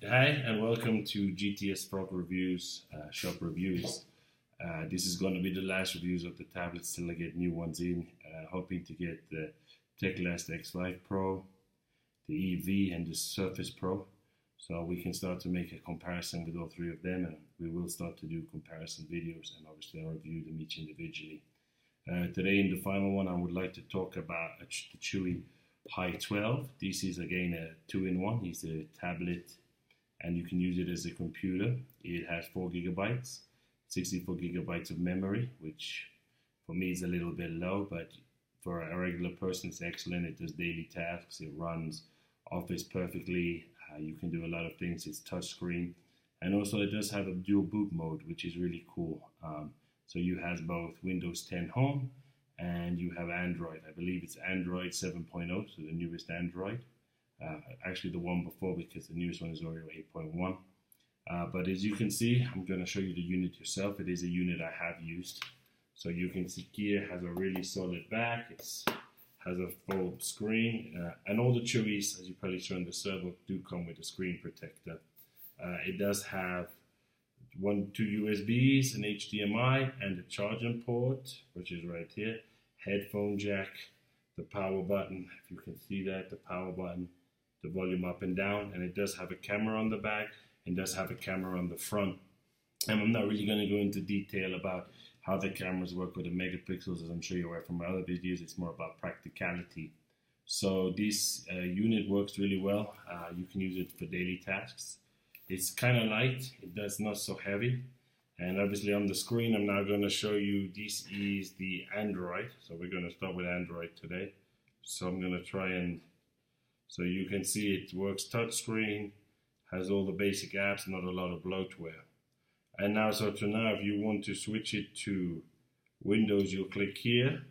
Hi and welcome to GTS Frog Reviews, Shop Reviews. This is going to be the last reviews of the tablets till I get new ones in. Hoping to get the TechLast X5 Pro, the EV and the Surface Pro. So we can start to make a comparison with all three of them, and we will start to do comparison videos, and obviously I'll review them each individually. Today in the final one I would like to talk about the Chuwi Hi 12. This is again a 2-in-1. It's a tablet and you can use it as a computer. It has 4 gigabytes, 64 gigabytes of memory, which for me is a little bit low, but for a regular person it's excellent. It does daily tasks, it runs Office perfectly, you can do a lot of things. It's touchscreen, and also it does have a dual boot mode, which is really cool. So you have both Windows 10 Home and you have Android. I believe it's Android 7.0, so the newest Android. Actually the one before, because the newest one is Oreo 8.1. But as you can see, I'm going to show you the unit yourself. It is a unit I have used. So you can see here it has a really solid back. It has a full screen, and all the Chuwis, as you probably saw in the servo, do come with a screen protector. It does have 2 USBs, an HDMI, and a charging port, which is right here. Headphone jack, the power button, if you can see that, the power button, the volume up and down, and it does have a camera on the back and does have a camera on the front. And I'm not really going to go into detail about how the cameras work with the megapixels, as I'm sure you're aware from my other videos. It's more about practicality. So this unit works really well. You can use it for daily tasks. It's kind of light, it's not so heavy. And obviously on the screen I'm now going to show you, this is the Android. So we're going to start with Android today. So I'm going to try and, so you can see it works touchscreen, has all the basic apps, not a lot of bloatware. And now, so to now, if you want to switch it to Windows, you'll click here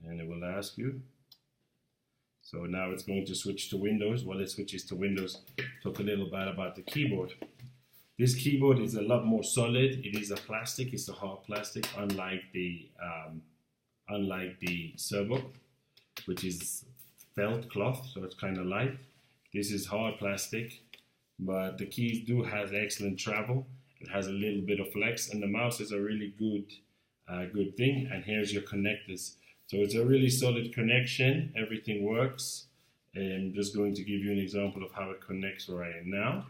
and it will ask you. So now it's going to switch to Windows. While it switches to Windows, talk a little bit about the keyboard. This keyboard is a lot more solid. It is a plastic, it's a hard plastic, unlike the servo, which is felt cloth, so it's kind of light. This is hard plastic, but the keys do have excellent travel. It has a little bit of flex, and the mouse is a really good thing. And here's your connectors. So it's a really solid connection. Everything works. And I'm just going to give you an example of how it connects right now.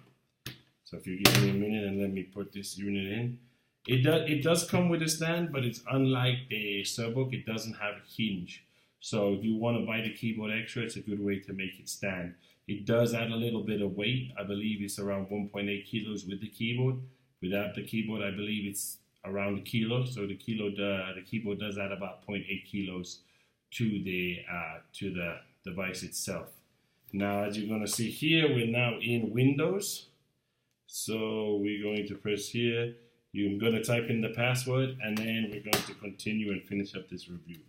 So if you give me a minute and let me put this unit in. It does come with a stand, but it's unlike the servo. It doesn't have a hinge. So if you want to buy the keyboard extra, it's a good way to make it stand. It does add a little bit of weight. I believe it's around 1.8 kilos with the keyboard. Without the keyboard, I believe it's around a kilo. So the keyboard does add about 0.8 kilos to the device itself. Now, as you're going to see here, we're now in Windows. So we're going to press here. You're going to type in the password, and then we're going to continue and finish up this review.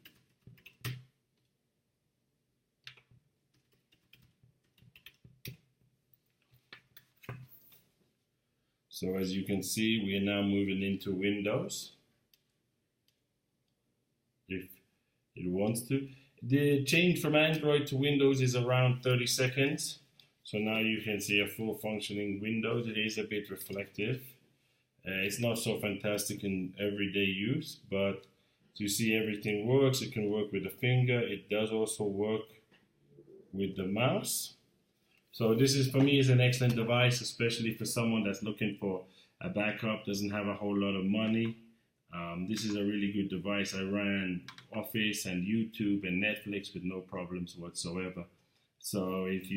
So as you can see, we are now moving into Windows. If it wants to. The change from Android to Windows is around 30 seconds. So now you can see a full functioning Windows. It is a bit reflective. It's not so fantastic in everyday use, but you see everything works. It can work with the finger. It does also work with the mouse. So this is, for me, is an excellent device, especially for someone that's looking for a backup, doesn't have a whole lot of money. This is a really good device. I ran Office and YouTube and Netflix with no problems whatsoever. So if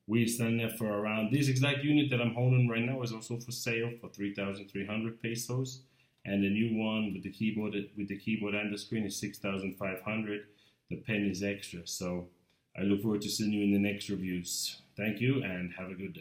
we stand there for around, this exact unit that I'm holding right now is also for sale for 3,300 pesos. And the new one with the keyboard and the screen is 6,500. The pen is extra. So I look forward to seeing you in the next reviews. Thank you and have a good day.